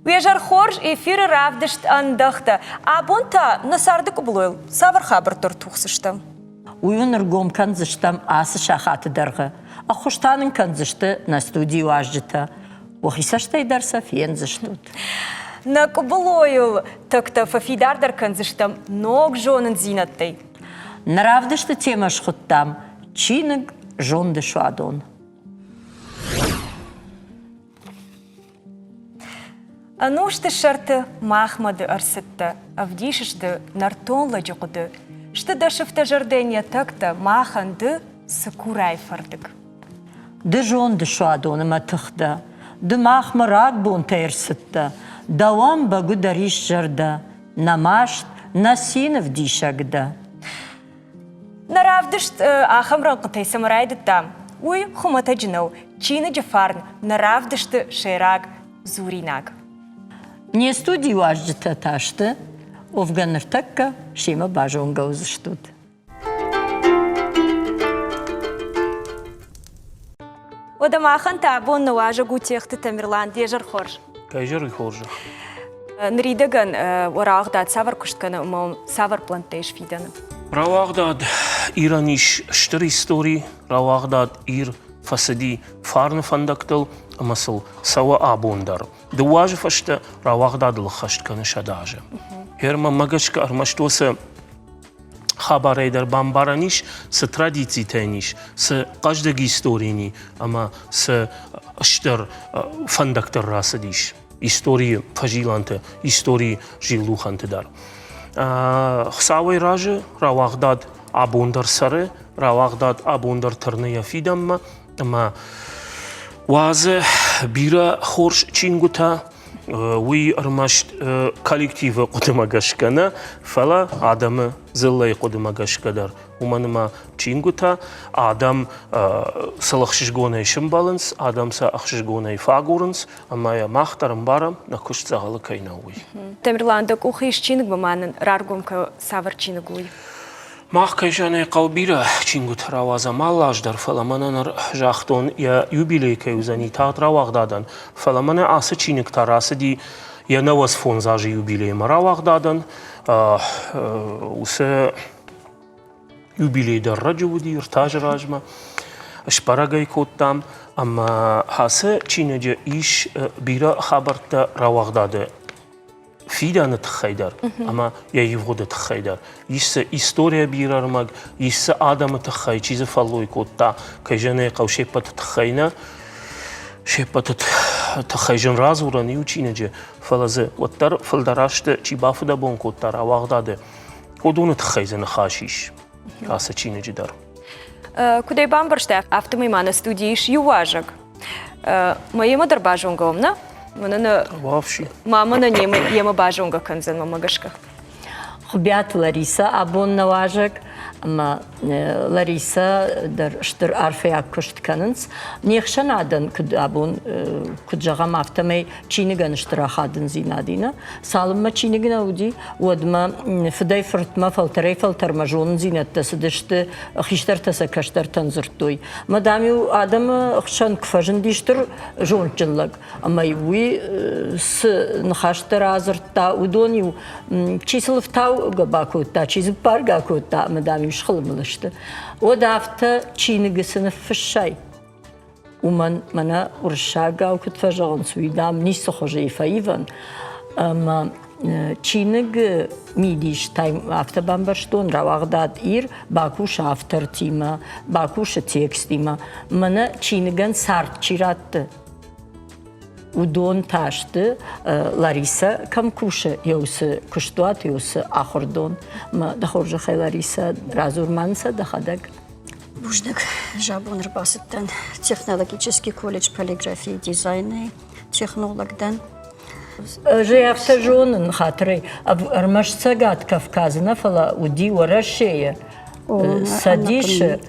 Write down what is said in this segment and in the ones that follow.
Вежар хорж эфиры равдышт андахта. Абонта насардык булыл. Савар хабар тортухсышта. Уюныр гом канзыштам асы шахаты дарғы. Ахуштанын канзышты на студию ажжыта. Охисаштай дарса фензыштут. На кубулойл такта фафидардар канзыштам ног жонын зинаттай. Наравдышты тема шхуттам. Чиныг жонды шуадон. Анушты шарты махмады арсытта, авдишышты нартонла жуқуды. Шты дашыфта жардения такта маханды сыкурай фардык. Ды жонды шуадоны матыхда. Ды махмы рад бон тайрсытта. Давам багу дариш жарда. Намашт насинов дишагда. Наравдышт ахамран қытай самарайды там. Уй хумата жинау, чины джафарн, наравдышты шейраг зуринаг. Не студию ажжыта ташты. Овганыртакка шема бажонга узыштут. Одамахан табон наважа гутехты Тамерлан дежар хорж. Кайжар и хоржа. Нридаган орагдат савар кушткана мом савар плантеш фидана. Равагдад ираниш штыр истории, равагдад ир фасади фарны фандактал, амасыл сава абондар. Дуажы фашта равагдад лхаштканы шадажа. Херма магашка армаштоса хабарайдар бамбараниш с традиции тайниш, с каждой истории, ама с штыр фандактар расадиш. Истории фажиланты, истории жилуханты дар. Хсавай ражы равагдад абондар сары, равагдад абондар тырная фидамма, ама вазы бира хорш чингута, уи армашт коллективы қудымагашкана, фала адамы зыллай қудымагашкадар. Уманыма чингута, адам салахшишгонай шымбалынс, адамса ахшишгонай фагурынс, амая махтарым барам, на кушт зағалы кайнауи. Тамерландак ухиш чинг баманын раргумка савар чингуй. Мах кайжаны қаубира чингут раваза маллаждар, фаламананар жақтон я юбилей кайузани тағд равағдадан, фаламана асы чинг тарасы ди я наваз фон зажи юбилейма равағдадан, усы юбилейдар раджувуди, ртаж ражма, шпарагай коттам, ама хасы чинаджа иш бира хабарта равағдады. Фиданы тхайдар, ама я его да тхайдар. Исса история бирармаг, исса адама тхай, чиза фаллой котта, кайжане каушепат тхайна, шепат тхайжан разурани учинеже, фалазе, оттар фалдарашта чибафуда бон коттар, авагдады. Одуны тхайзаны хашиш, аса чинеже дар. Кудай бамбаршта автомаймана студииш юважак. Моема дарбажонгом, на? Вообще. Мама на нем ема бажонга канзан мамагашка. Хубят Лариса абон наважак, ама Лариса дар штыр арфаяк куштканынс. Нехшанадан куд абон куджагам автомей чиниган штырахадын зинадина. Салымма чинигна уди, уадма фдай фыртма фалтарей фалтарма жонын зинатта сыдышты хиштартаса каштар танзырттой. Мадамю адам хшан кфажын диштыр жончынлаг. Ама юи с нхаштыр азыртта удоню чисылыв тау габакутта, чизып паргакутта, мадам юшхылмылышты. O da hafta çiğnigisini fışay. Uman mana urşaga kutfajağın suydam nisi hoca ifayvan. Ama çiğnig midiş time hafta bambaşton ravagdat ir bakuş haftar tima, bakuş tekstima. Mana çiğnigan sart çirattı. Udon taştı, Larisa kam kuşa yavsı kuştuat yavsı ahordon. Ma da horja hay Larisa razurmansa da hadak. Буждак жабоныр басыттан технологический колледж полиграфии и дизайна технологдан. Же автожонын хатыры армашсагат Кавказына фала уди уарашея. Садиши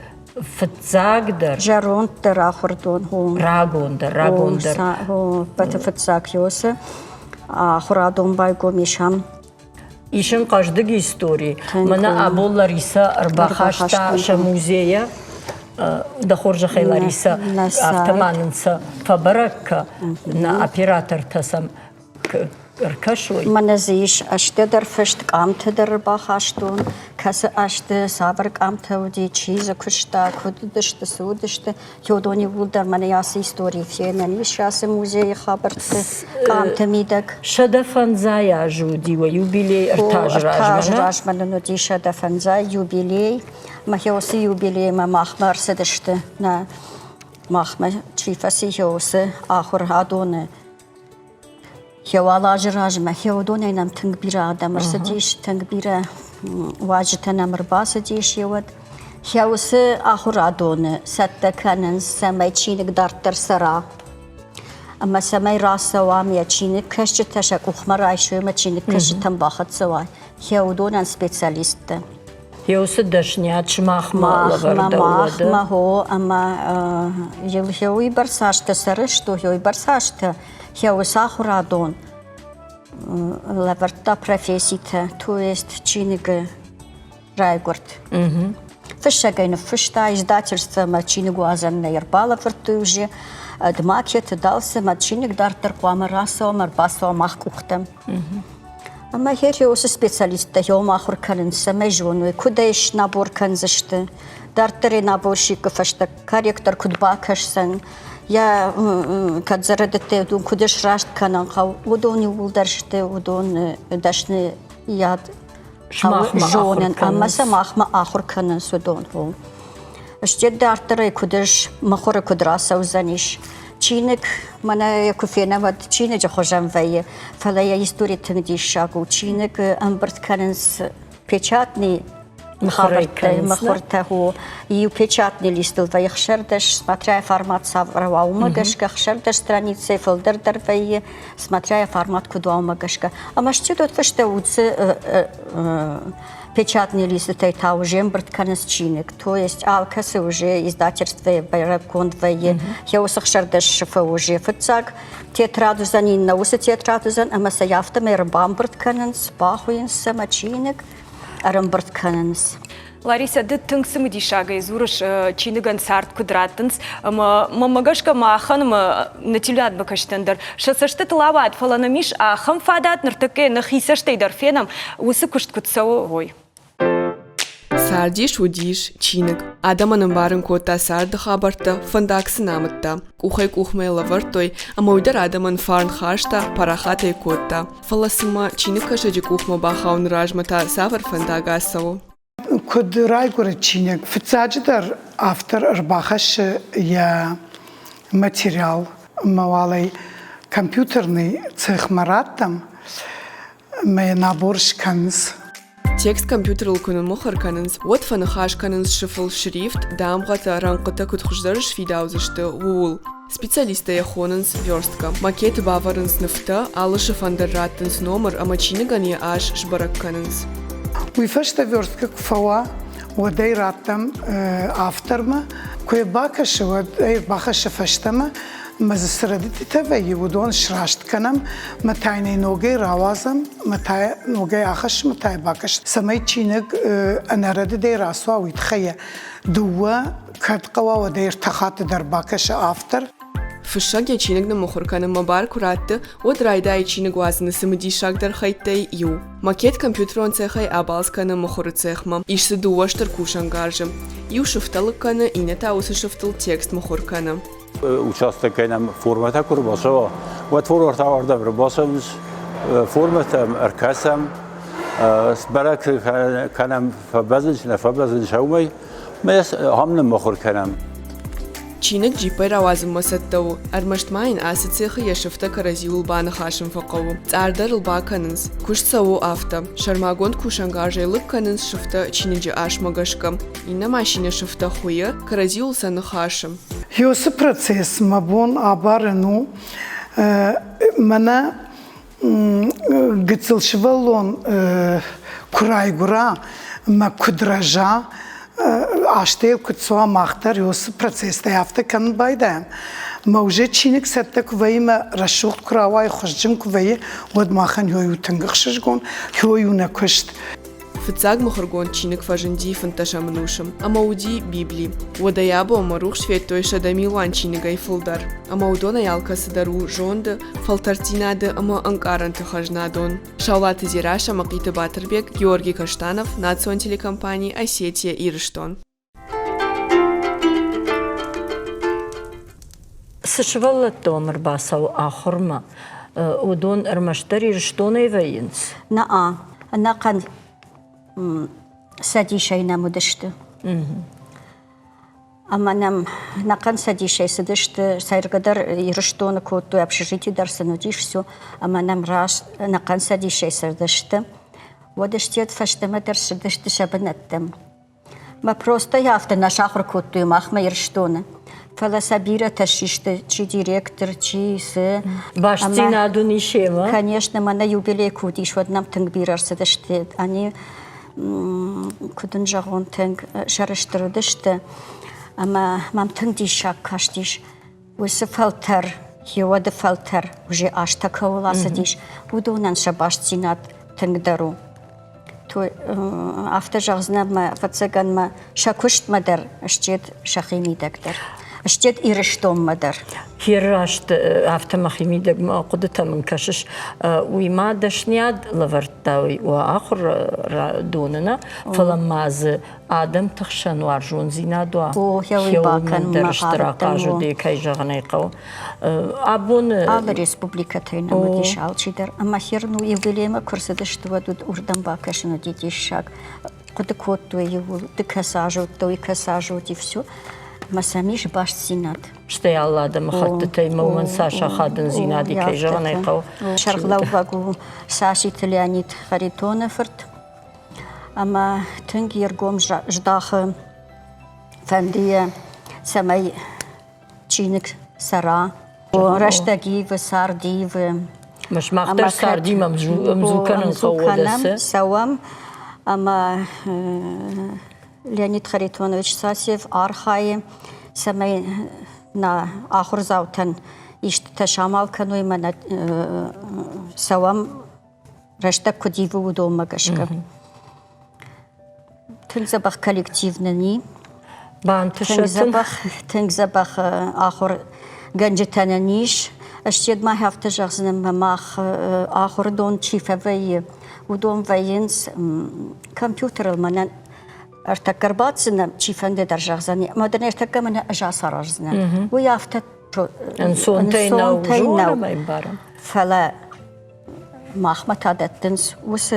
Фцагдар. Жаронтер ахордон. Рагондар. Бата фцаг йоса. Ахорадон байго мишам. İşin каждык истории. Мана абол Лариса арбахашта музея. Да хоржа хай Лариса автоманынса фабаракка на оператор тасам Ркашой. Маназиш аште дар фышт камте дар бахаштун касы аште савр камте уди чиза кушта куддышты судышты ёдони вулдар мана ясы истории фенен вишасы музей хабарты камте мидак Шадафанзая жуди ва юбилей Артаж ртажражмана. рашмана ну диша дафанза юбилей махёсы юбилей ма махмар садышты на махма чифаси ёсы ахур адоны Хевала жражма, хевдоне нам тангбира адамарса диш, тангбира ваджта нам рбаса диш еват. Хевсы ахурадоне, сатта канен самай чиник дартар сара. Ама самай раса вамия чиник кашча ташак ухмар айшуема чиник кашча там бахат савай. Хевдонен специалистта. Јосы дашњач махма лаварда Махма хо, ама хеуи барсашта сарышто, хеуи барсашта. Хеус ахурадон лаварта профессита, то есть чинига райгорд. Фышагайна фышта издательство мачинигу азанна ярбала вартuje, дмакет дался мачиник дартар куама расо марбасо махкухтам. Ама хеус специалиста хеумахур канса межону, кудеш набор канзашты, дартари наборщик фашта корректор кудбакашсан. Я кадзарадете удон кудеш рашт канан хау удони улдарште удон дашны яд жонен амаса махма ахур канан судон хо. Штед дартары кудеш махора кудраса узаниш. Чиник мана якуфена вад чине жахожам вае. Фала я история тнгдишагу чиник амбарт кананс печатный махортаху и печатный листил ваяхшердаш, смотря формат савраума-гашка, хшердаш страницы, фолдер дарвае, смотря формат кудуаума-гашка. А маште тут фаште уцы печатный лист это уже эмбртканес чиник, то есть алкасы уже издательство байракондвае, я усахшердаш шифа уже фацак, тетрадузан и науса тетрадузан, а масаяфта мейрбамбртканес, пахуин самочиник, Арамбарт Кананс. Лариса, ды тыңсымы дишага изурыш чиныган сарт кудратынс, мамагашка махан натилят бакаштандар. Шасашты тылават фаланамиш, а хам фадат нартаке нахисаштай дарфенам усы кушт кутсау ой. Сардиш удиш чинык. Адаманың барын кота сарды хабарта фандаксы намытта. Кухай кухмай лавартой, амойдар адаман фарн хашта парахатай кота. Фаласыма чинык кашаджи кухма бахаун ражмата савар фандагасау. Куд райгур чинык. Фицаджидар автор рбахаш я материал мавалай компьютерный цех мараттам мэ наборшканс. Текст компьютер лкунын мухарканынс, вот фанахашканынс шифл шрифт, дамгата ранкыта кутхуждарыш фидаузышты уул. Специалиста яхонынс верстка. Макет баварынс нефта, алышы фандарраттынс номер, амачинигани аш шбаракканынс. Уйфашта верстка кфауа, уадай раттам авторма, кое бакаша, уадай бахаша фаштама, مزسردی تفایی ودون شراشت کنم متaynı نوعی روازم متای نوعی آخش متای باکش سمای چینگ انرده دی راسوا ویتخیه دوا کرد قوا و دی ارتخات در باکش آفتر فشاگ چینگ نمخورکانم مبار کراته و درایدای چینگ وزن سمدی شاگ در خیلی یو ماکت کامپیوترون цехай абалс کنم مخور цехма ایش دواشتر کوشان گارجم یو شفتال کنه اینه تا اوس شفتال تکست مخورکانم участок нам формата курбасова вот форвард аварда рбасамс форматам аркасам сбарак канам фабазل шаумай мес хамнам махор канам чиник джипай равазм масаттау армаштмайн асцехи яшфта каразиул бана хашим фaqawu цардар лбаканс кушсау авто шармагон кушангажелык канс шфта чиниджи ашмагашка инна машина шфта хуя каразиул сан хашим Ёсы процесс мабон абарыну мана гыцылшывалон курайгура ма кудража аштел кутсуа махтар ёсы процесс яфта кан байдаем ма уже чиник саттак вайма рашухт куравай хожжим кувай од махан ёю тангыхшыжгон ёю накышт фыцаг махаргон чиник фажинди фанташамнушам, амауди Библи. Удаябо марух шветтой шадамилуан чинигай фулдар. Амаудона ялка садару жонда, фалтартинады ама анкаранты хажнадон. Шаулат Зираша, Макита Батырбек, Георгий Каштанов, Национ телекомпании Осетия Ирыштон. Сышвалла томер басау ахурма. Удон армаштари Ирыштоной ваинц. Нақан садишай намудышты. Аманам нақан садишай садышты, сайргадар Ирыштоны котту общежитие дарсанудиш все. Аманам раш нақан садишай садышты. Водыштет фаштама дарсадышты шабанаттам. Ма просто яфта на шахр котту махма Ирыштоны. Фаласабира ташишты, чи директор, чи сы. Баштина дунишема. Конечно, мы на юбилей кудиш, вот нам тангбирар садышты. Они кудын жағон танг шарыштырыдышты. Ама мам тангдишак каштиш. Усы фалтар, хиоды фалтар, уже аж такаула садиш. Удонан шабаштинат тангдару. То автожағзынама, вацаганма, шакушт мадар, штет шахимидагдар. Штет Ирыштон мадар. Хирашт автомахимидак ما قدتها من كشش وما دشنياد لفرتاوي وآخر دوننا فلما ز آدم تخشن وارجون زينا دوا يوي باكن در اشتراك جدي كي جغنيقو أبون على ريسبوبليكتين مديش علشيدر أما خيرنو يبليما كرسدش تودود أردن باكشنو ديديشاك قد كوتو يقول دكاساجو توي كاساجو دي всё. ما ساميش باش زينات. شتي الله دم خدتي مومن ساشا خادن زينات دي كي جغنيقو شرغلو باقو ساشي تليانيت خريطونة فرت. أما تنجي يرقوم جداخ فندية سمي تشينك سرا ورشتاقي وساردي مش مختار ساردي ممزوكنا نقودس سوام أما لеонид Харитонович Сасьев архаи سمي на آخر زاوتن إشت تشامل كانوا يمنا سوام رشتك كديفو ودوم مكشكا تنزبخ كوللективنني تنزبخ آخر جنجتننيش أشتيد ما هفت جغزنا ماخ آخر دون شيفا في ودوم فينس كمبيوتر المنن ارتكرباتنا شيفان در جغزني ما دن ارتكمنا أجاس رجزنا ويافت انسونتينا وجونا ما يبارم فلا ماخمة عادتنس وس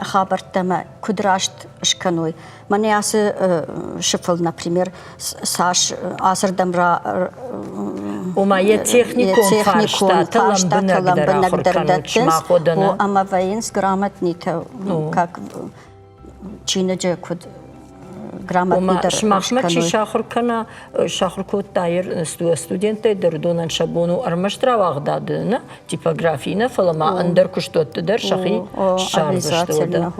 خابرتما كدراشت اشكنوي من ياس شفل например ساش عصر دمرا وما يتехникум фарштаталам бинагдер أما ваинс грамотнита как чинаджа куд грамотни дар шмахмачи шахркана шахркот тайр студенты дардонан шабону армаштра вагдадына типографина фалама андер куштот дар шахи шарзаштода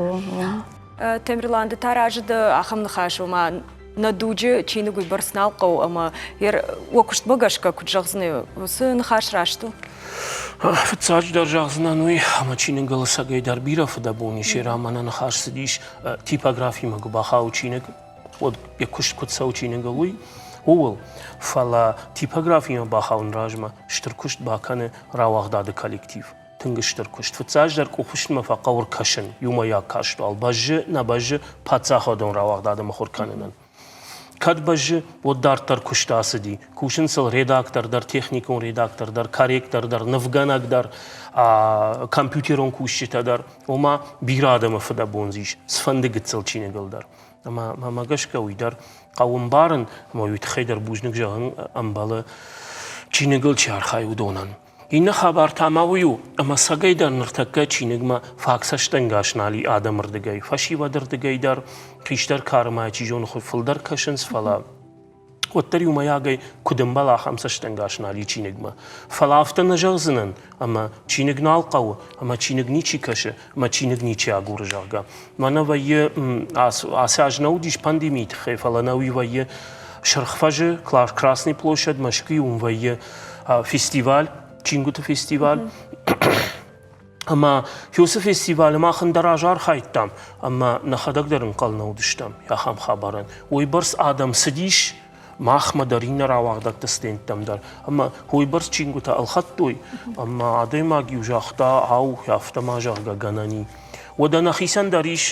Темирланды таражды ахамны хашума надуджи чинугуй барснал қау ама ер окушт багашка куджагзны сын хашрашту فتصاج در جغزنا نوی اما چینگ گلسگی در بیرا فدابونی شیرا منن خاش سدیش تیپوگرافی مگو باخاو چینگ و یکوشت کتساو چینگ گلوی اول فلا تیپوگرافی ما باخاون راجما شترکوشت باکنه راوغداد کالکتیو تنگشتر کشت فتصاج در کوخشت مفقور کشن یوما یا کاشت الباجه نباجه پاتساخو دون راوغداد مخور کنن کد باجه و دارتر کشتاس دی کوشن سال رداکتر در تکنیکون رداکتر در کارکتر در نفگانک در کامپیوترون کوشت در و ما بیرادم فدابونزیش سفندگت سال چینه گل در اما ما گش کوی در قوم بارن ما یوتخی در بوجنک جهان امباله چینه گل چهار خایو دونن این خبر تماویو اما سگای در نرتکه چینگما فاکسش تنگاشنالی آدم مردگی فشی و دردگی در کیشتر کارمای چیجون خود فلدر کشنس فلا و تریو میاگی کدوم بالا خمسش تنگاشنالی چینگما فلا افتن نجازنن اما چینگ نالقاو اما چینگ نیچی کشه اما چینگ نیچی آگور جاگا من وی آسیاج نودیش پاندیمیت خی فلا نوی وی شرخفاج красный площадь Москвы вی فستیوال چینگوت فستیوال Ama Yusuf Festivali ma xındarajar hayttam. Ama naxadagdarın qalna uduştam. Ya ham xabaran. Uybars adam sidiş mahmadarina rawagdak testenttam dar. Ama uybars çinguta alxattoy. Ama adayma giujaxta au yafta majarga ganani. ودنا خيسان داريش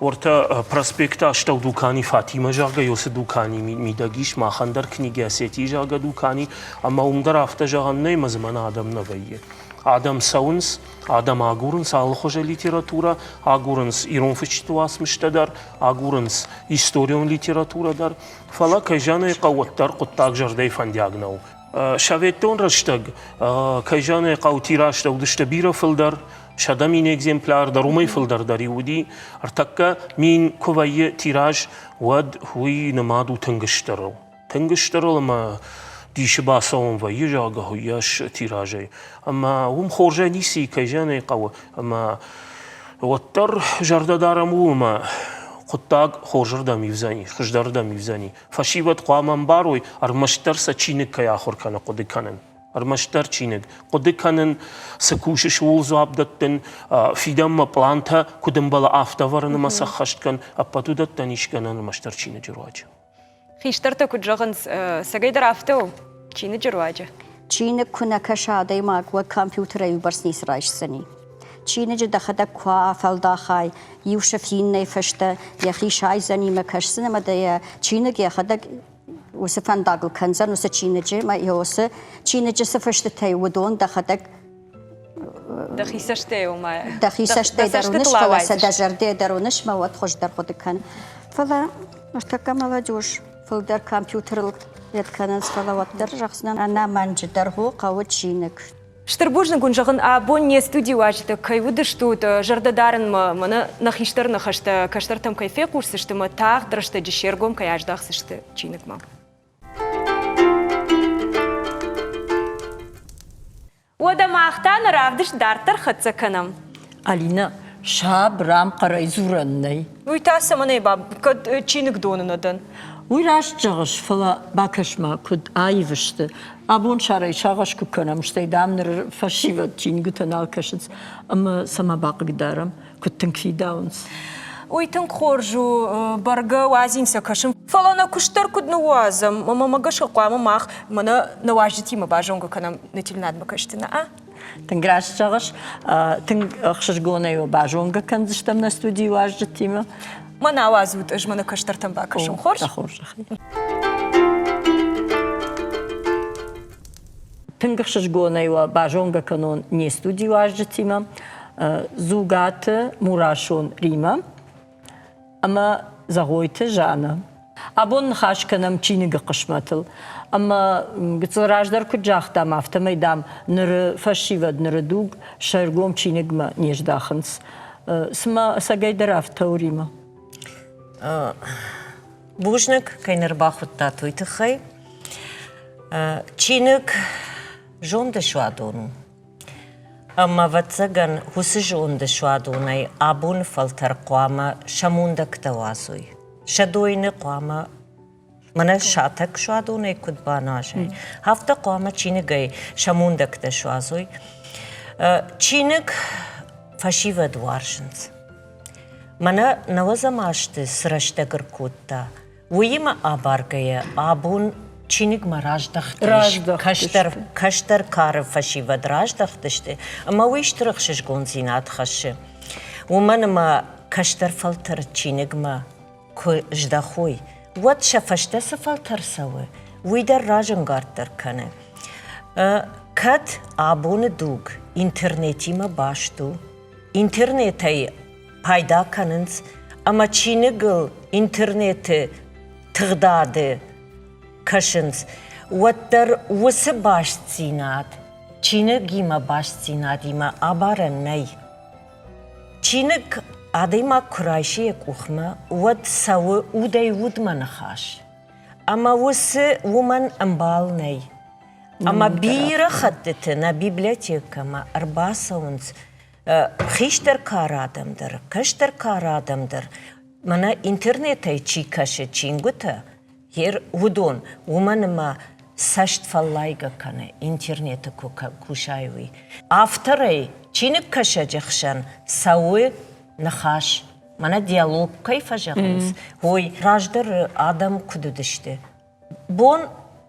ورتا پرسپکتا اشتاو دوکانی فاطمه جاگا یوس دوکانی میدگیش ما خندر کنیگه سیتی جاگا دوکانی اما اونگر افتا جاگا نیم زمان آدم نویه آدم ساونس آدم آگورنس آلخوش لیتراتورا آگورنس ایرون فشتواس مشتدر آگورنس هیستوریون لیتراتورا در فلا کجانه قوت در قطاق جرده فندیاغنو شاویتون رشتگ کجانه قوتی راشته و دشته بیره فلدر شده مین اگزمپلار در رومی فلدر داری ودی ارتکا مین کوایی تیراژ ود هوی نمادو تنگشترو ما دیش باسون و یه جاگه هویش تیراژه اما هم خورجه نیسی که جانه قوه اما وتر جرده دارم ما قطاق خورجر دا میوزانی خجدر دا میوزانی فشیوت قوامن باروی ارمشتر سا چینک که آخر کنه قده کنن ارمشتر چینگ قد کنن سکوشش ولزاب دتن فیدم پلانتا کدم بالا آفتاورن مسخشت کن اپاتو دتنیش کنن ارمشتر چینه جرواج. خیشتر تا کجاگن سگای در آفتو چینه جرواج. چینه کنه کشاده ماگو کامپیوتر ایوبرس نیس رایش سنی. چینه جد خدا کوا فلدا خای یوشفین نفشته یخی شای زنی مکش سنه مده چینه گه خدا وسفن داغل کنزن وس چینجی ما یوس چینجی سفشت تی ودون دخدک دخیسشته و ما دخیسشته درونش فلاس دجرده درونش ما وقت خوش در خود کن فلا اشتکم على جوش فل در کامپیوتر یاد کننس فلا وقت در رخصنا انا منج در هو قوت چینک Штырбужны гунжағын абон не студии важды, кайвуды штут, жардадарын мана нахиштар нахашта, каштар там кайфе курсышты, ма тақ драшты жешергом кай аждақсышты чинік ма. Ода мақтан равдыш дартар хатса канам. Алина, шаб рам қарайзураннай. Уйтаса мана баб, кад чинік донунадан. ویراش جاش فلا باکش ما کد آیوشته آبون شرای شاغش کنم شتی دام نر فشیوت چین گوتنال کشت اما سما باقی دارم کد تنکی داونس. Уйтын қоржу, барга вазинса кашым. Фалана куштар куд нуазам, мама магаша қуама мах, мана наважитима бажонга канам нетилнад бакаштина, а? Танграш жагаш, тинг ахшгонайо бажонга канзыштам на студии важитима. Мана авазут, аж мана каштар там бакашым. Хорш? Хорш. Тинг ахшгонайо бажонга канон не студии важитима. Зугаты мурашон Рима. Ama zagoyte jana. Abon xashkanam çiniga qishmatil. Ama gitsrajdar kujaqta mafta meydam nır fashivad nır dug şergom çinigma nejdakhns. Sma sagaydar aftaurima. Bujnik kaynerbachut tatuite khay. Çinig jonda şwadonu. Ama vatsagan husijonda şwadonay abun faltar qama şamunda ktavazoy. Şadoyne qama mana şatak şwadonay kudbanajay. Hafta qama çinigay şamunda ktavazoy. Çinig fashivad varshins. Mana navazamaştı sırashtagar kutta. Uyima abargaya abun Çinik ma rajdaxtish, kaştar karı fashivad rajdaxtishti. Ama uyishtirıq shish gonzinat xashi. Uman ma kaştar faltar çinik ma jdaxuy. Wat şafashtası faltar savi. Uydar rajangartar kane. Kat abone dug interneti ma baştu. İnternetay payda kanınız. Ama çinigil interneti tığdadı. Kaşınız, vatar vası başçinat, Çin'e gima başçinat ima abaran ney. Çin'e adayma kurayşiye kuhma, vat savu uday vudman xaş. Ama vası vuman ambal ney. Ama bir xattına bibliotekama arbasavunz, xişter kar adamdır, kaşter kar adamdır. Mana internetay çi kaşı çinguta. Yer udon, umanıma сашт фаллайга кане интернета кушаюи. Авторы чиник кашаджахшан сауи нахаш. Мана диалог кайфа жахнис. Хой раждар адам кудудышты. Бон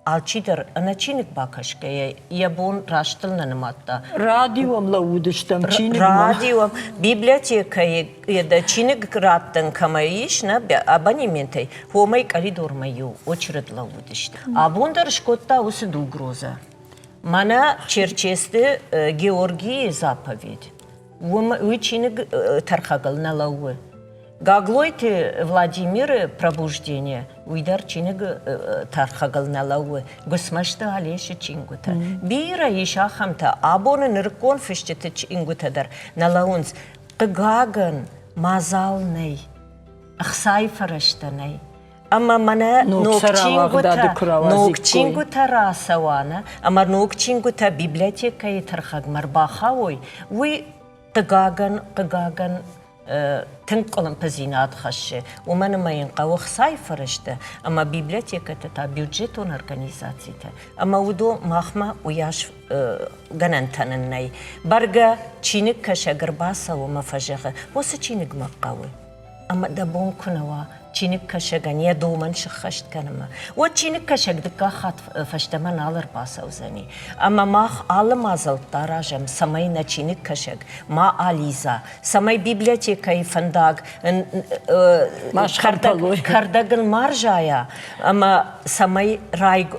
алчидер начиник бакашке я бон раштылна наматта. Радиом лаудыштам чиник. Радиом библиотека да чиник раттан камаиш на абонементай. Хомай коридор мою очередь лаудышты. А бондар шкотта усы дугроза. Мана черчесты Георгий заповедь. Вы чиник тархагал на лауы. Гаглойте Владимир пробуждение, уйдар чинег тархагал на лауы, гусмашта алеши чингута. Бира ишахамта, абоны ныркон фиштете чингутадар на лаунс. Гаган мазалней, ахсай фараштаней. Ама мана нокчингута расавана, ама нокчингута библиотека и тархаг марбахауй. Вы гаган تنقلن بزینات خشه و من ما ينقو خسای فرشته اما بیبلیتیکا تا بودجتون ارگانیزاتی تا اما ودو مخما ویاش گننتنن نی برگا چینک کشگر باسا و مفجعه واسه چینک مقاوی اما دبون کنوا چینک کشگن یا دومن شخشت کنما و چینک کشگ دکا خط فشتمن آلر باسا وزنی اما ماخ آلم آزل تاراجم سمای نا چینک کشگ ما آلیزا سمای بیبلیتیکای فنداگ کردگن مارجایا اما سمای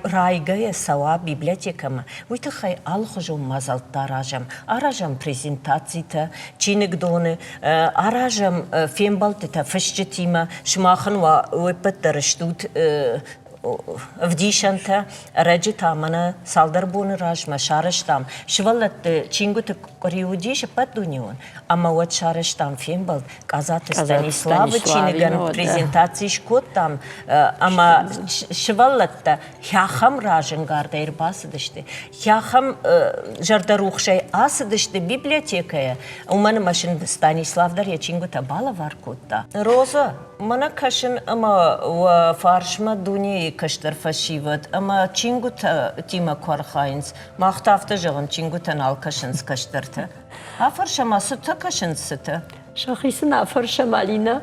رایگای سوا بیبلیتیکما ویت خی آل خجوم مازل تاراجم آراجم پریزنتاتی تا چینک دونه آراجم فیم بالت تا فشتیما شما ويبتر شتوت вдишанта раджита мана салдарбун рajma шарыштам швалат чингут кориудиш падунион ама вот шарыштам фембал казаты Станиславы чиниган презентации шкоттам ама швалатта хахам раженгарда ирбасыдышты хахам жардарухшай асыдышты библиотекая умана машин Станиславдар я чингута бала варкутта роза мана кашин ама фаршма дуни каштар фашиват, ама чингута тима квархайнс, махтафта жаган чингутан алкашинс каштарта. Афаршама сута кашинсыта. Шахисын афаршама Алина.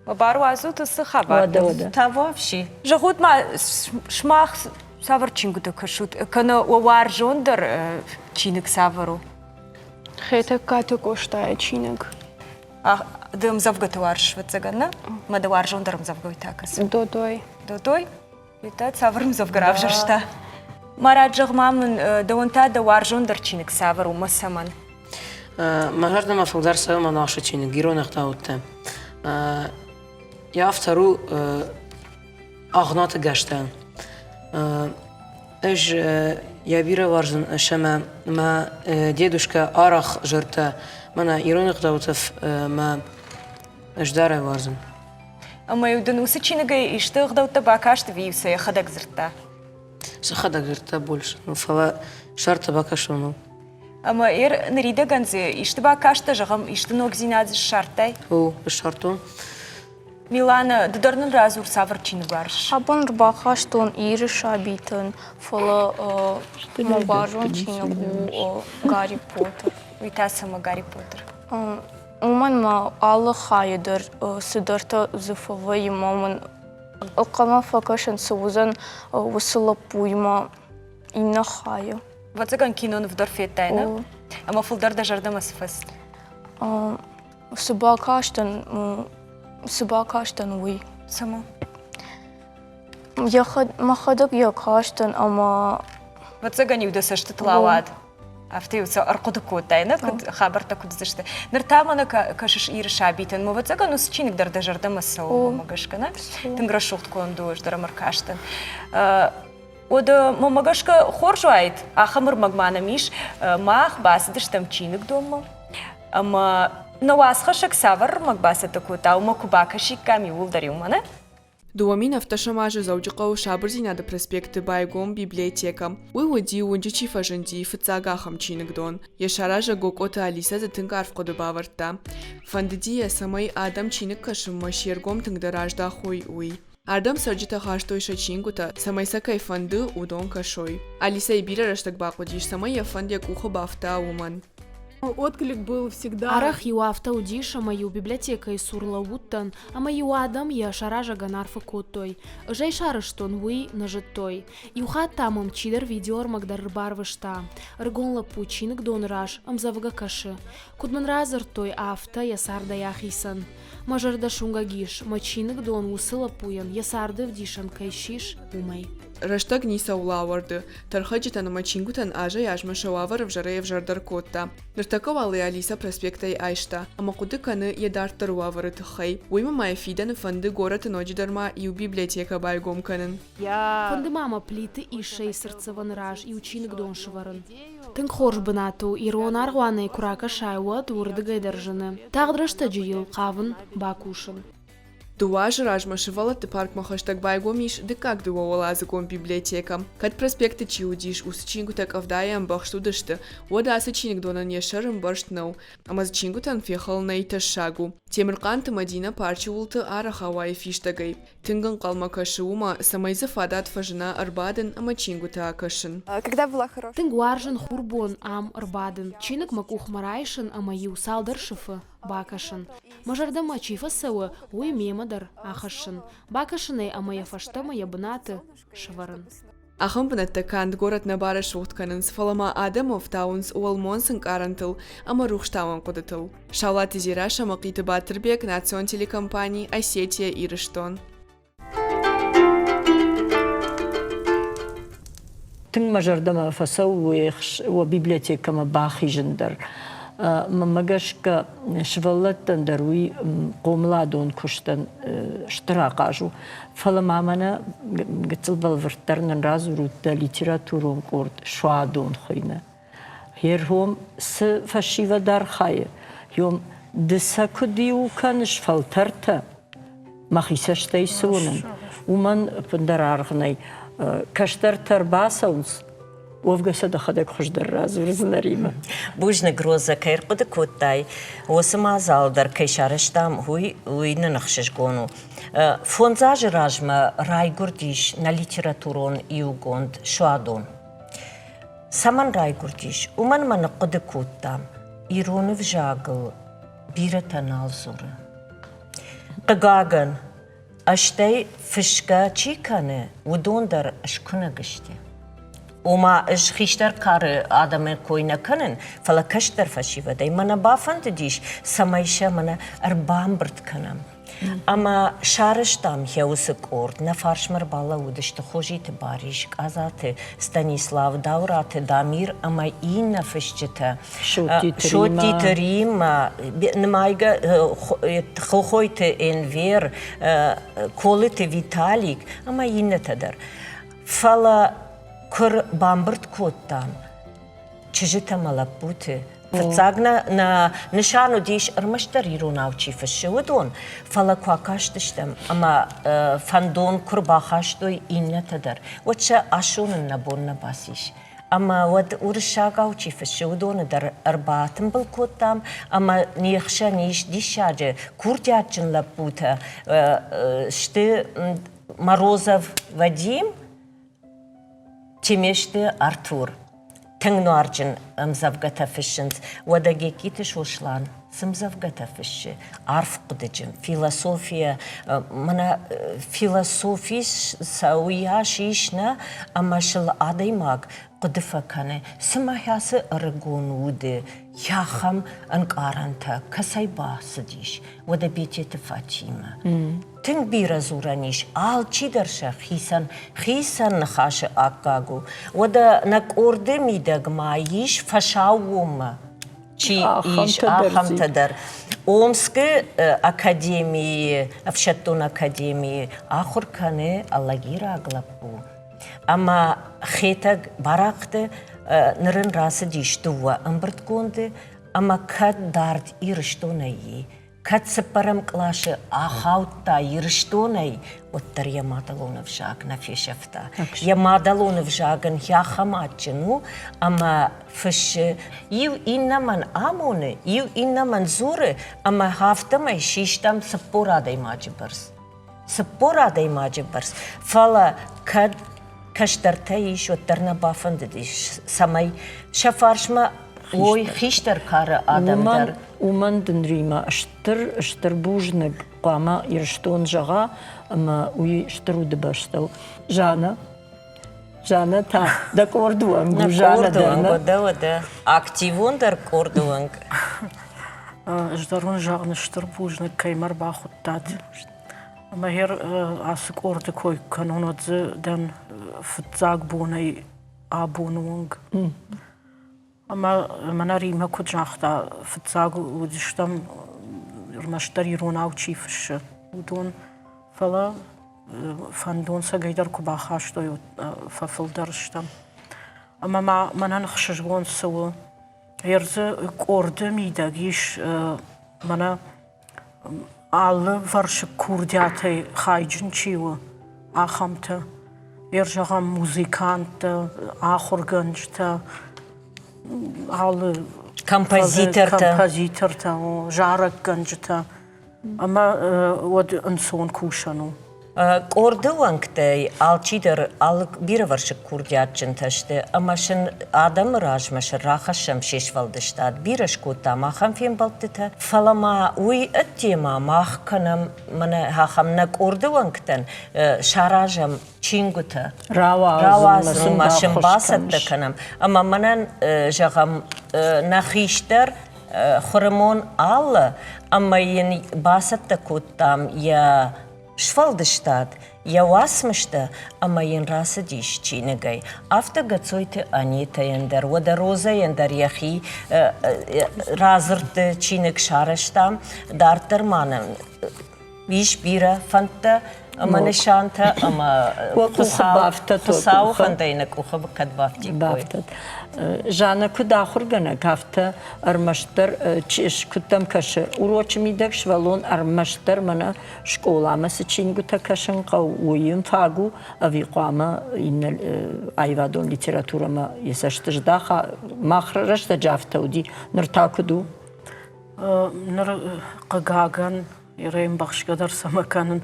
Бару азут ысы хабар. Тававши. Жагут ма шмах савар чингута кашут. Кана уар жондар чиник савару. Хета кату коштая чиник. Дым завгаты варшвацагана? Мада вар жондарым завгайтакас. Додой. Додой? Итат саварым завграв жаршта. Марат жагмамын даванта да вар жондар чиник савару масаман. Мажардама фогдар савама наша чиник гиронахта утта. Я втору агната гаштан. Эж я бира варжан шама ма дедушка арах жарта. Мана иронахта утав ма эждара варжан. Ама юдан усы чинига иштых даута бакашт виуса я хадак зрта. Сахадак зрта больше. Ну фала шарта бакашону. Ама нарида ганзе ишты бакашта жагам ишты ногзинадз шартай. О, шарту. Милана ддарнын разур савар чиниг барш. Абон бакаштон ириша битен фала мобажон чинигу Гарри Поттер. Витасама Гарри Поттер. Уман ма алла хайдер сидерта зуфавай маман алкама факашен сузан высылапуйма инна хая. Вацаган кинон вдар фетайна. Ама фулдар да жардама сфас. Собакаштан уй. Само. Я махадак я каштан ама. Вацаган юда сашты тлавад. Афтиуса аркудукутайна, куд хабарта кудзышты. Ныртамана кашыш ириша битен. Мо вацаган ус чиник дарда жардама сау магашкана. Тынграшухт кондуш дарамаркаштан. Ода мамагашка хоржуайт, ахамыр магмана миш, мах басыдыштам чиник дома. Ама навасхашак савар магбасата кута, ума кубакашик ками улдари умана. Дуамин автошамажа заудиқау шабырзинада проспекты байгом библиотека. Уйвуди унжичи фажанди фыцагахам чинигдон. Яшаража гокота Алиса затынгарф коды баварта. Фандидия самай адам чиник кашым машергом тыңдаражда хуй уй. Ардам сарджита хаштой шачингута, самайса кайфанды удон кашой. Алиса и бира раштак бакудиш, самая фандек ухо бафта уман. Отклик был всегда. Арах юафта удиша мою библиотека и сурла уттан, а мою адам я шаража ганарфа коттой. Жай шараштон уи нажиттой. Юха тамам чидер видеор магдар барвышта. Ргонла пучинг дон раш амзавга каши. Кудман разер той афта ясарда яхисан. Мажарда шунгагиш, мачинг дон усыла пуян, ясарды вдишан кайшиш умай. Раштак ниса улаварды, тархаджитан мачингутан ажа яжма шававар в жаре в жардар котта. Нартаковали Алиса проспектай айшта, ама куды каны едартар улавары тхай. Уйма мая фидан фанды город ноджидарма и у библиотека байгом канын. Фанды мама плиты и шей сердцеван раж и учинг дон шаварын. Тынк хорж бынату, ирон аргуаны курака шайва турды гайдержаны. Тагдрашта джил кавын бакушын. Дуаж ражмашивала ты парк махаштаг байгомиш, да как дуовала закон библиотека. Кат проспекты чиудиш, усчингу так авдаям бахштудышты, ода асачиник дона не шарым барштнау, а мазчингутан фехал на иташагу. Темирканты Мадина парчулты арахавай фиштагай. Тынган калма кашиума, самайза фадат фажина арбаден, а мачингута акашин. Когда была хорошая? Тынгуаржын хурбон ам арбаден, чинок макух марайшын, а мою салдаршифы бакашын. Мажарда мачифа сауы, уй мемадар ахашын. Бакашыны, а моя фашта моя бнаты шаварын. Ахам бнатта кант город набара шутканынс, фалама Адамов таунс уалмонсын карантыл, ама рухштауан кодатыл. Шаулат изира шамакиты батырбек национ телекомпании Осетия и Рыштон. Тын мажардама фасау библиотека ма бахи жындар. Мамагашка шваллаттан даруи қомладон куштан штырақажу. Фаламамана гыцыл балвырттарнан разу рутта литературон корд шуадон хойна. Херхом с фашива дархая. Йом дыса кудиу каныш фалтарта. Махисаштай сонан. Уман пандараргнай. Каштар тарбасаунс. Овгаса да хадак хождар разу разнарima. Бужны гроза кайрпыды коттай. Осыма залдар кайшарыштам уйны нахшишгону. Фонзажы ражма райгурдиш на литературон иугонд шуадон. Саман райгурдиш. Уман мана қыды коттам. Ироны в жагыл. Биратан алзуры. Қыгаган. Аштай фишка чиканы. Удондар ашкуна гышти. Oma is gisteren kare adamın koyuna kanın, fala kaştar faşiva day. Mana bafant diş, samaysha mana arbambert kanam. Ama şarıştam hevusuk ord, na farşmar bala udıştı, hojite bariş, azatı, Stanislav Davratı, Damir, ama inna fışçıta. Şoti terima, nmayga hohoyte enver, kolite vitalik, ama inna tadar. Fala Кыр бамбырт коттам, чижита малапути. Фацагна на нишану диш армаштар иронавчи фашевудон, фала квакаштыштам, ама фандон курбахаштой инна тадар. Вача ашунын набонна басиш. Ама вад уршагавчи фашевудон дар арбатым был коттам, ама нихша ниш дишаджи курдячын лапута, шты Морозов Вадим, Тимеште Артур. Тынгну арджин мзавгата фишинс. Вадаги китиш ушлан. Сымзавгата фиши. Арф кудыджим. Философия. Мана философис сауя шишна. Амашыл адаймаг. Кудыфакане. Сымахясы аргон уды. Яхам анкаранта. Касайба садиш. Вада бететы Фатима. Тынг бира зураниш, ал чидарша хисан нахаша акагу. Вада нак орды мидаг маиш фашаума. Чи иш ахам тадар. Омская академии, Авшаттон академии, ахуркане аллагира аглапу. Ама хетаг барахты нырын расы диштува амбыртконды, ама кад дард ирыштонаи. Кад сапарам клаши ахаутта ирыштонай, оттар ямадалонов жаг на фешафта. Ямадалонов жаган яхаматчину, ама феши, ив иннаман амоны, ив иннаман зуры, ама хафтамай шиштам сапорадай маджибарс. سپورا imajı bars. Fala kad kaştartayış otlarına bafan dedi. Samay şafarşma oy hişter karı adamdır. Uman dınrima ıştır bujnık qama irşton jağa ama uy ıştır baştav. Jana ta da korduan bu jana derna. Da aktivundur korduan. Ждарон жағныштыр бужны каймар бахуттад. Ама хер асык орды кой канонадзы дан фтзаг бонай абонуанг. Ама мана рима куджахта фтзаг удиштам рмаштар иронау чифш. Удон фала фандон сагайдар кубахаштой фафылдарштам. Ама мана нахшжгон суу Ерзі корды мидагиш мана алы варшы курдятай хайджын чиу ахамты. Ержағам музыканты, ахурганжты, алы композиторты, жарық ганжты. Ама од инсон кушану. Korduank'ta alçidir bir varşık kurdiyatçın taştı ama şın adam rajmaşı rahaşım şeşvaldıştad bir aşkutta maham film baltıta falama uy ettima mahkanam mana hahamna korduank'tan şarajam çinguta ravazım maşın basatta kanam ama manan jagam nahişter hormon alla ama yeni basatta kuttam ya Швалдыштат, я васмышта, а моин раса дишчинегай. Авто гацойте анита яндар, вода роза яндар яхи, разырты чинег шараштам, дартер манам. Виш бира фанта, ама нешанта, ама хусау фантайнак уха кадбафти кой. Жана куда хургана кафта армаштар чиш кутам кашы урочи мидак швалон армаштар мана школама сичингута кашын қау уйым фагу авиқама иннал айвадон литературама есашты ждаха махрашта джафтауди ныртакуду ныр қагаган ирайм бахшгадар самаканын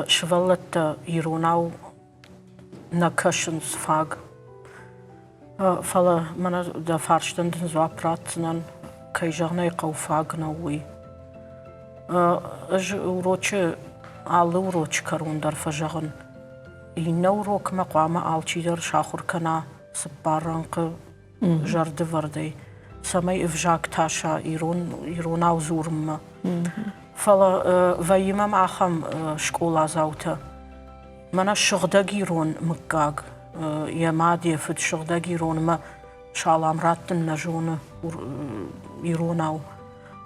швалатта иронау на кашын сфаг Фала мана да фарштандын зуа пратсынан кайжагнай қауфагна уй. Аж урочы алы урочы карундар фажагын. Инна урок мақуама алчидар шахуркана сыппаранқы жарды вардай. Самай ивжак таша иронау зурмма. Фала ваимам ахам школа заута. Мана шығдаг ирон мыққаг. Я мадия фит шогдаги иронма шалам раттын нажоны иронау.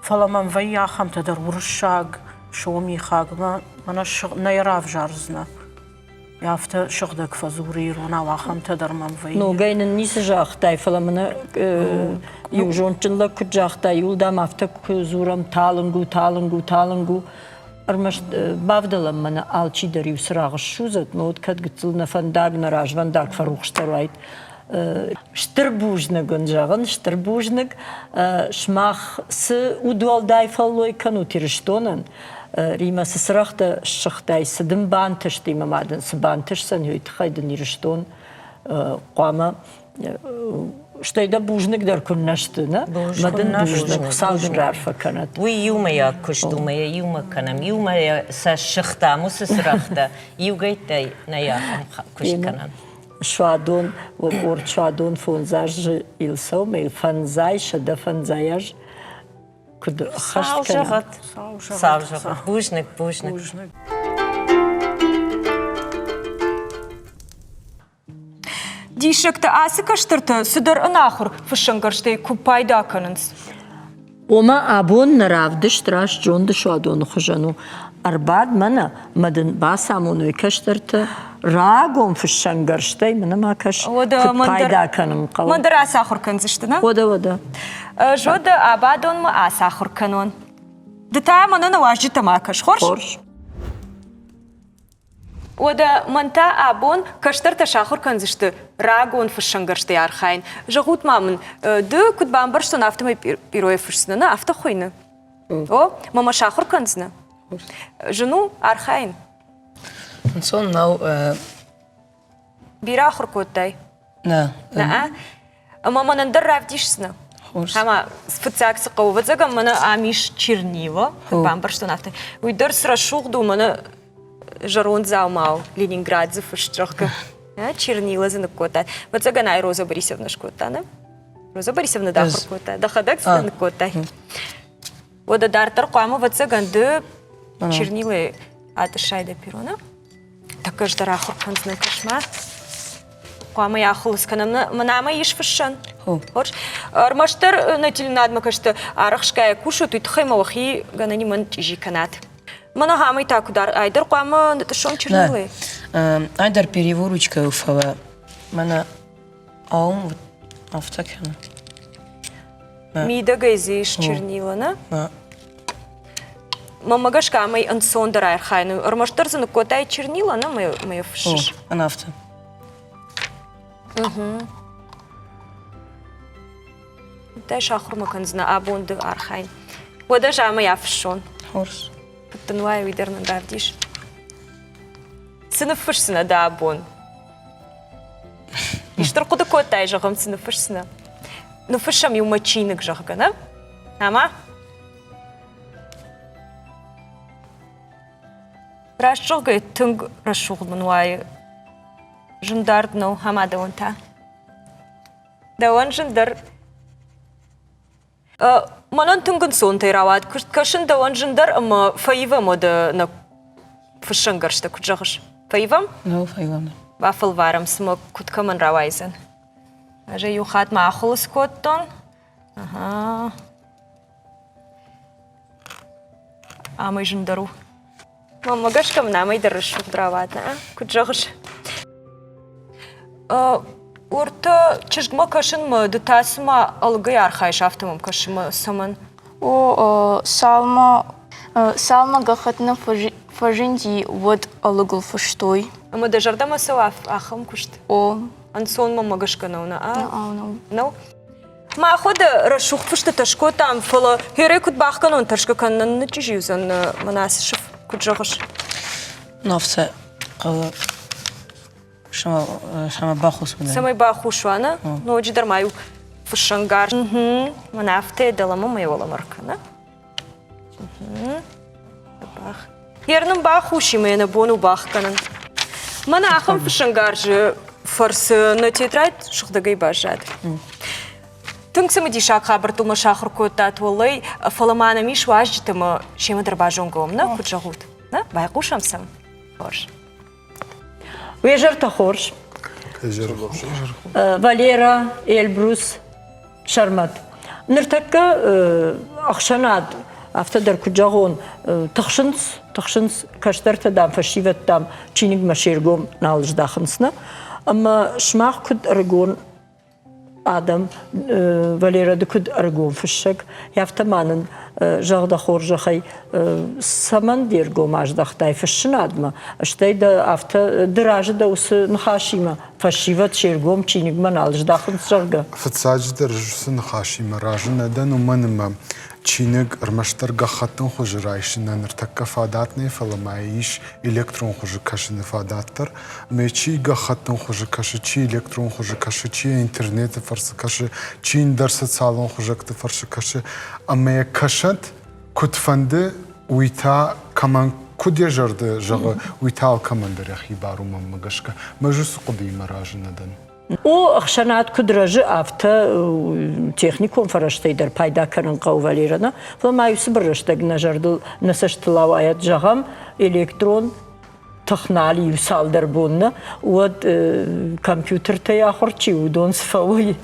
Фаламам ваяхам тадар уршаг шоми хагма мана найрав жарзна. Яфта шогдаг фазури иронау ахам тадар мам вай. Ну гайнын нисы жахтай фаламана южончынла куджахтай юлдам афта кузурам талынгу. Армаш бавдалам мана алчидар юсрагы шузат, но от кад гыцылна фандаг нараж вандаг фарухштарайт. Штырбужны гонжагын, штырбужнык шмах сы удуалдай фаллой кану тириштонын. Рима сысрахта шыхтай сыдым бантыш деймамадын, сы бантышсан хөйтхайдын ириштон қуама Штайда бужнык дар куннаштына, мадын бужнык салдын рарфа канат. Уй юмая куштумая, юма канам, юмая са шыхта, мусы сырахта, югайтай наяхам кушканан. Шуадон, ор шуадон фонзаж илсау, мейл фанзай, шада фанзаяж, куд хашт канат. Савжагат, бужнык. Дишекті асы каштырты сүдір ұнақыр фышыңғырштай күпайда канынс. Ома абон наравдыш траш джонды шуадон хожану. Арбад мана мадын басамуну каштырты рагон фышыңғырштай мана макаш күпайда канын қау. Мандыр асақыр канзыштына? Ода. Жоды абадон мы асақыр канон. Дыта манына важжыта макаш, хорш? Ода манта абон каштырта шахыр канзышты рагон фышыңғырштай архайн. Жағут мамын, ды күтбан барштан автомай пирой фышсына, авто хойны. О, мама шахыр канзына. Жыну архайн. نصون ناو بيرا آخر كوتاي نا لا أما ما ندرب ديش سنة خورس هما فتاك سقوة زعما منا عميش تشيرنيوا بامبر что нафте ويدر سرا شغدو منا جرون زاوماو لينيнград زفشтрохка تشيرنила за накота вот زعما ай Роза Борисовна шкота Роза Борисовна да хуркота да хадак сан кота вот да дартар қама вот زعما д чернилы атышайда пирона також дара хурканзна кошмар قام ياخلص كنا منامه يشفشن هورش ارمشتر نتيلناد مكشت ارخشكا كوشو تخيم وخي غنني من تجي كنات منا هامي تاكودار ايدر قام نتشون чернилы айдар переворучка уфава мана аум автакана мида гайзиш чернила на мама гашка май ансондер айрхайну ارمشتر зн котай чернила на май фш انا авто داش آخر مكان زنا أبون دو أرخين وداش عم يعفشون هورس التنواي ويدرنا دارديش سنفش سنة دا أبون يشترقوا دا كوتاي جغم سنفش سنة نفشم يوم تشينك جغنا نعم راش جغي تنگ رشوغ منواي جندار نو هما دوانتا دوان جندر منان تنگن سون تيراوات كشن دوان جندر اما فايفا مود نا فشنگرشتا كجاغش فايفا نو فايفا وافل وارم سمو كود كمن راوايزن اجا يوخات ما خلص كوتون اها اما جندرو ماما گشكم نامي درشو دراوات كجاغش Орта чешгма кашин ма детасма алгы архайш автомом кашима саман. О салма гахатна фажинди вот алгыл фаштой. Ама дежардама сау ахам кушт. О ансон ма магашка науна ну. Ма хода рашух фашта ташко там фала херекут бахкан он ташка каннан начижюзан манасишев куджагаш. نفسه شما باخوس بودن Самый бахушвана, но очень дармаю в шангар. Манафте делама моего ламаркана. Бах. Ярным бахуши мы на бону бахканан. Манахам в шангар же фарс на тетрадь шухдагай бажад. Тунксам дишак хабар тума шахр котат волей фаламана миш важдитама шема дарбажонгом на куджагут. На байкушам сам. Хош. ويجرتا خورش فاليرا إلبروس شرمت نرتكا أخشناد أفتدر كجاغون تخشنس كاشترتا دام فشيفت دام تشينيق مشيرغوم نالج داخنسنا أما شماخ كد أرغون آدم فاليرا دكد أرغون فشك يفتمانن جاغدا خورجخي سمن ديرغو ماجدخ داي فشنادما اشتاي دا افتا دراجه دوس نخاشيما فشيفت شيرغوم تشينيق منالج داخن سرغا فتساج درجس نخاشيما راجنا دن ومنما تشينيق ارمشتر غختن خوجرايشنا نرتك فاداتني فلمايش الكترون خوجكاشن فاداتر ميچي غختن خوجكاش چي الكترون خوجكاش چي انترنت فرسكاش چي درس صالون خوجكت فرسكاش اما كشت كتفند ويتا كمان كودي جرد جغ ويتال كمان درخي بارو ممغشكا مجلس قديم راجنا دن او اخشنات كدرج افتا تكنيكون فرشتي در پايدا كرن قواليرنا فما يسبرشتك نجرد نسشت لاوايات جغم الكترون تخنالي يسالدر بونا ود كمبيوتر تياخر چي ودون سفوي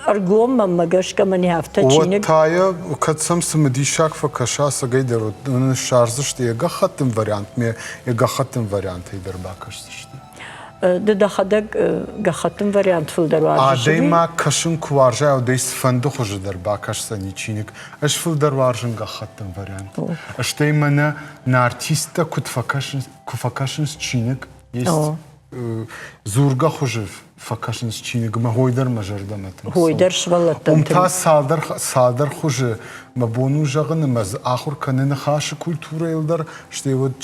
أرجوم ما جاش كمان يهفت تشينك. وتايا وكتسم سمديشاك فكشا سجيدر ونشارزش تيجا ختم فاريانت مي يجا ختم فاريانت يدر باكش تشتي. ده خدك ختم فاريانت فل دروارج. دايما كشن كوارجا أو دايس فندق خج در باكش سني تشينك. إيش فل دروارجن جا ختم فاريانت. إيش دايما نارتيستا كفكشن تشينك يست. زورگا خوش فکرشنش چینه گم هویدر مجرده متن هویدر شغلتن تا سالدر خوش مبونو جغن مز آخر کنن خاش کلتوره یلدر شتی ود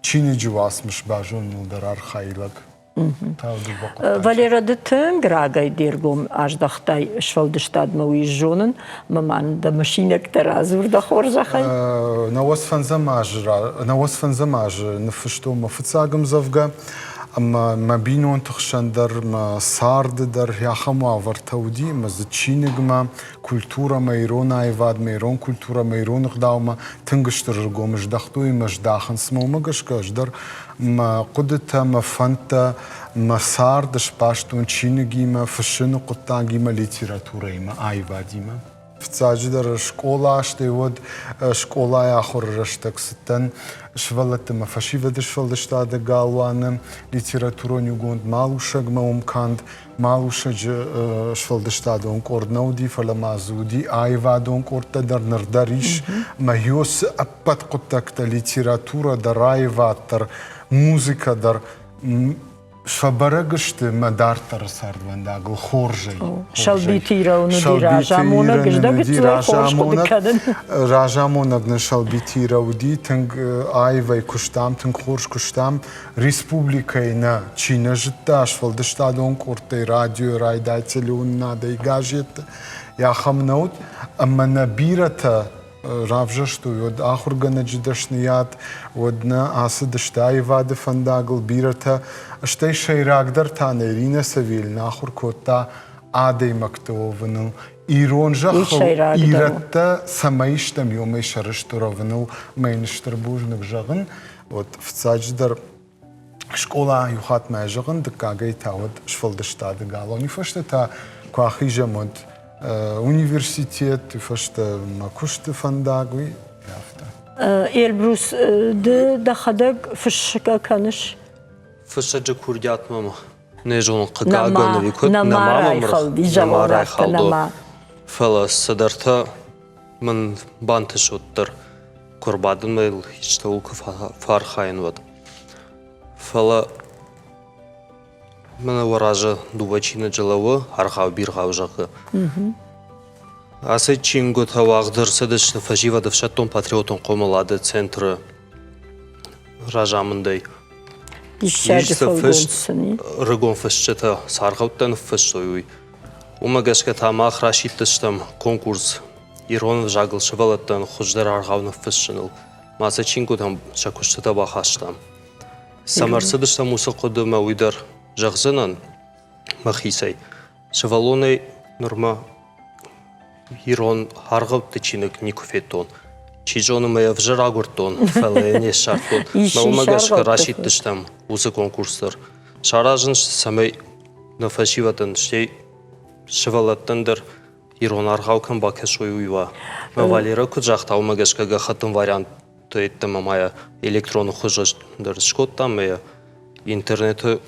چینه جواس مش باجون یلدر آرخایلگ ولی ردتن گراگای دیرگم آجدختای شولدشتاد موی جونن ممان د ماشینک ترازور د خورجه خی نواس فنزماج نفشتو مفتساگم زفگا اما ما بینون تخشندر ما سارد در یاخم آورتودی مز چینگ ما کلتورا میرون ایواد میرون کلتورا میرون خداوما تنگشتر گومش دختوی مش داخن سمو مگش کشدر ما قدتا ما فنتا ما ساردش پاشتون چینگی ما فشن قطانگی ما لیتراتورای ما ایوادی ما فتساجی در شکولا شتی ود شکولا آخر رشتک ستن شولت ما فشیو دشولدش تاده گالوانم لیتراتورونی گوند مالوشگ ما امکاند مالوشج شولدش تاده اونکورد نودی فلا مازودی ایواد اونکورد در نرداریش ما یوس اپت قطعت لیتراتورا در ایواد در موزیکا در شبرگشت مدار ترسارد ونداغل خورجی. شلبیتی را ندی راجامونگ اشتاگت زور خورش خود کردن. راجامونگ نشلبیتی را ودی تنگ آیوی کشتام تنگ خورش کشتام ریسپوبلیکای نه چینه جداش فلدشتادون کرده رادیو رایدای تلون نادی گاجیت یا خم نود اما نبیرتا رافجشتو ود آخر گنجدش نیاد ودنا آسدشتای واد فنداغل بیرتا اشتای شیراق در تانیرین سویل ناخر کوتا آدی مکتوبنو ایران جخو ایرتا سمایشتم یومی شرشتو روونو مینشتر بوج نبجغن ود فتساج در شکولا یوخات ماجغن دکاگی تاود شفلدشتا دگالونی فشت تا کواخی جمود Universität, فشت ما كشت فنداقوي إلبروس ده خدق فشكا كانش فشجة كرديات ماما نيجون قاقا نبيكوت نما راي خالدو فلا صدرتا من بانتش وتر كربادن ميل يشتوك فارخاين ود فلا من وراجه دوبачина جلوه هرخاو بيرخاو جاقه Асе чингу тавагдыр седеш фажива девшатон патриотон комалады центр ражамындай. Рыгон фашчета саргауттан фашсойуй. Умагашка тамах рашиттыштам конкурс ирон жагыл шывалаттан хуждар аргауны фашшыныл. Маса чингу там шакуштата бахаштам. Самарсыдыштам мусақуды мауидар жағзынан махисай. Шывалоны норма Ирон харгавты чинек никуфетон. Чижоны моя вжирагуртон, фэлэне шартон. Маумагашка рашиттыштам усы конкурстар. Шаражын самай нафашиватын штей шывалаттандыр Ирон аргавкан бакешой уйва. Мавалира куджахта умагашкага хатын варианты еттім мая электроны хужаштыр шкоттам моя интернеты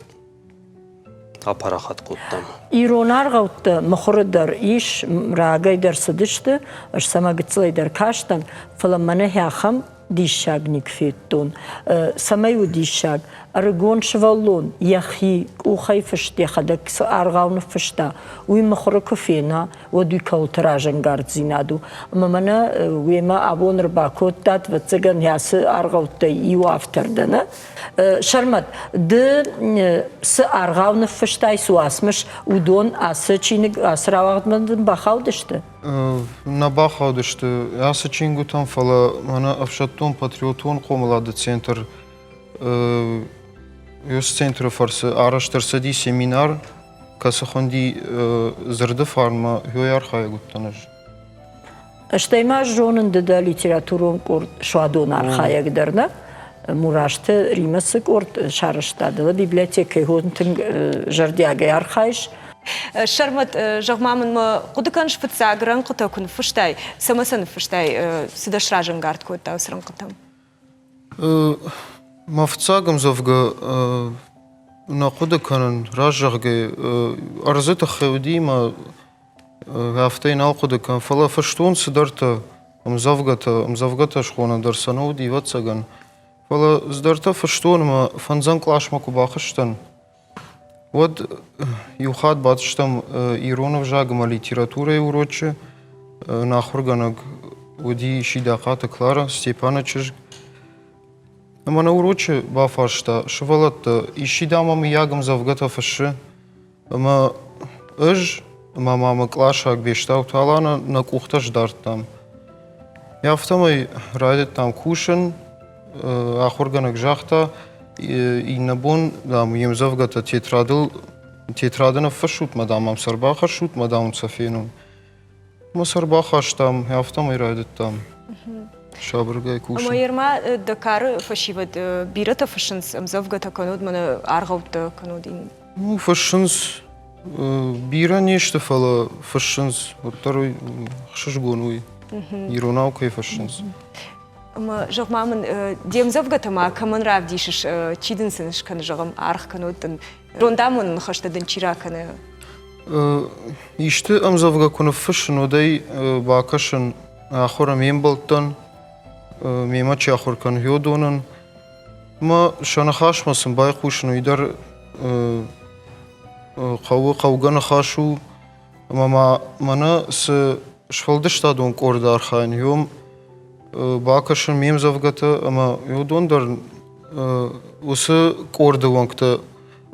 апарахат коттам. İronlar gavtı mıxırıdır iş ragay dersidişti. Aşsama gitslay der kaştan falamane hâxam dişagnik fetton. Samayu dişag argon şvalon yaxi uxay fıştı xadak argavnu fışta. Uy mıxırı kufena ve dükautrajan gardzinadu. Ama mana uyma abonur bakot tat ve tsigan yası argavtı iyu afterdana. Şarmat de s argavnu fıştay suasmış udon асы чиник асравагдман бахалдышты. На бахалдышты. Асы чингу там фала мана афшаттон патриотон комалады центр. Юс центр фарсы араштырсади семинар касахонди зырды фарма юяр хаягуттанаж. Штайма жонын да литературон корт шуадон архаягдырна. Мурашты римасык орт шарыштадылы библиотека хонтын жардиагай архайш. Шармат жагмамын мы кудыкан шпыцагран кутакун фыштай, самасын фыштай сидашражын гард койта усран кутам. Мафцагам завга на кудыканын ражагай арзыта хевдима гафтайн ал кудыкан фала фыштон сидарта амзавгата шхона дарсанауди ватсаган. Фала здарта фыштон ма фанзан клашма кубахыштан Вот юхат батштам Иронов жагма литература уроче, нахурганаг уди шидаката Клара Степанович. Мана уроче бафашта швалат ишидамам ягам завгата фаши. Ма мама клашак бештау талана на кухта ждартам. Я в том райдет там кушен, ахурганаг жахта, и набон дам им завгата тетрадена фашут мадам сарбаха шут мадам цафенун. Ма сарбаха штам, я в том райдет там. Шабргай кушен. Ама ерма дакар фашиват бирата фашинс завгата канод мана аргаутта канодин. Ну фашинс бира нечто фала фашинс, второй шашгонуй. Иронау кай фашинс. Ама жагмамын дем завгата ма каман равдишиш чидинсинш кан жагам арх канодтан рондамын хаштадын чираканы. Иште ам завга куна фашин одай бакашин ахора мембалтан мема чахор кан йодонан ма шанахашмасын бай кушну идар қауғаны қашу, мана с швалдыштадун кордар хайн, йом бакашын мем завгата, ама йодондар осы корды ванкта,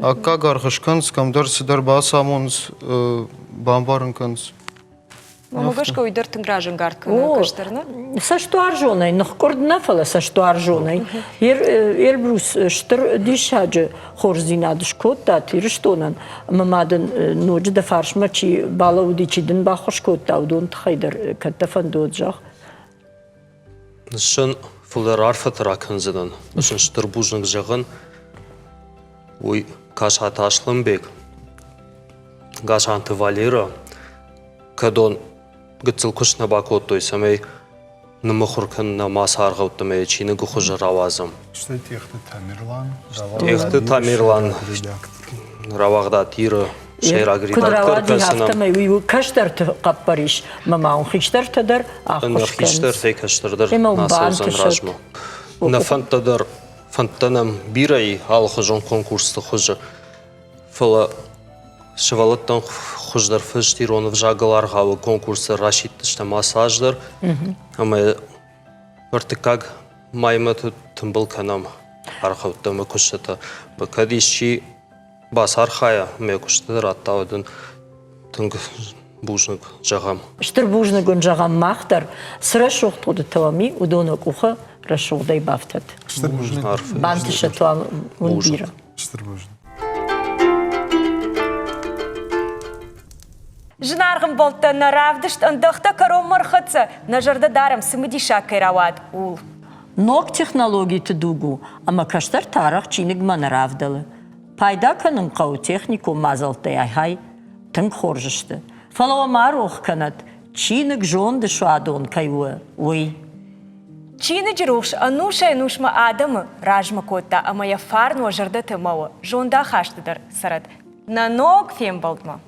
akka гархышканс, камдар сидар басамонс бамбарынканс. Мамагашка уйдар тынгражын гартканы каштарна? Сашто аржонай, нахкордна фала сашто аржонай. Ербрус штыр дишаджы хорзинадыш котта тирштонан. Мамадын ноджы да фаршма чи бала удичидын бахош котта удон тхайдар каттафан доджах. Нышын фулдар арфат ракынзыдан. Нышын штыр бужныг жағын ой каша ташлым бек. Гашанты Валера кадон гыцыл кушна бакоттой самей намахуркан намас аргауттамай чины гухужа равазам. Что техты Тамерлан? Техты Тамерлан равагда тира шейрагрида кыркасынам. Кудравади хафтамай каштарты каппариш мамаун хиштартадар ахушканс. Хиштарты каштардар насаузан ражма. На фантанам бирай алхажон конкурсты хужа. Фала шевалаттан хуждар фышт Иронов жагаларгавы конкурсы рашиттышта массаждар. Ама вартыкаг майматы тымбыл канам архавттамы кушата. Бакадишчи бас архая ме куштадар аттавадын тынг бужныг жағам. Штыр бужнығын жағам мақтар, сыра шоқтуды тавами удоны куха рашоғдай бафтад. Штыр бужныг. Бантыша туам унбира. Штыр бужныг. Жынарғын болты наравдышт ындықта каром мырхытсы, нажырды дарым сымыдиша кайравад ул. Ног технологии тыдугу, ама каштар тарах чинig манаравдалы. Пайда канын қау технику мазалтай айхай, тынг хоржышты. Фалава марух канат, чинig жонды шуадон кайуы, ой. Чины жируш, ануша и нушма адамы, ражма котта, ама я фарну ажырды тымауы, жонда хаштыдар сарат. На ног фем болдма.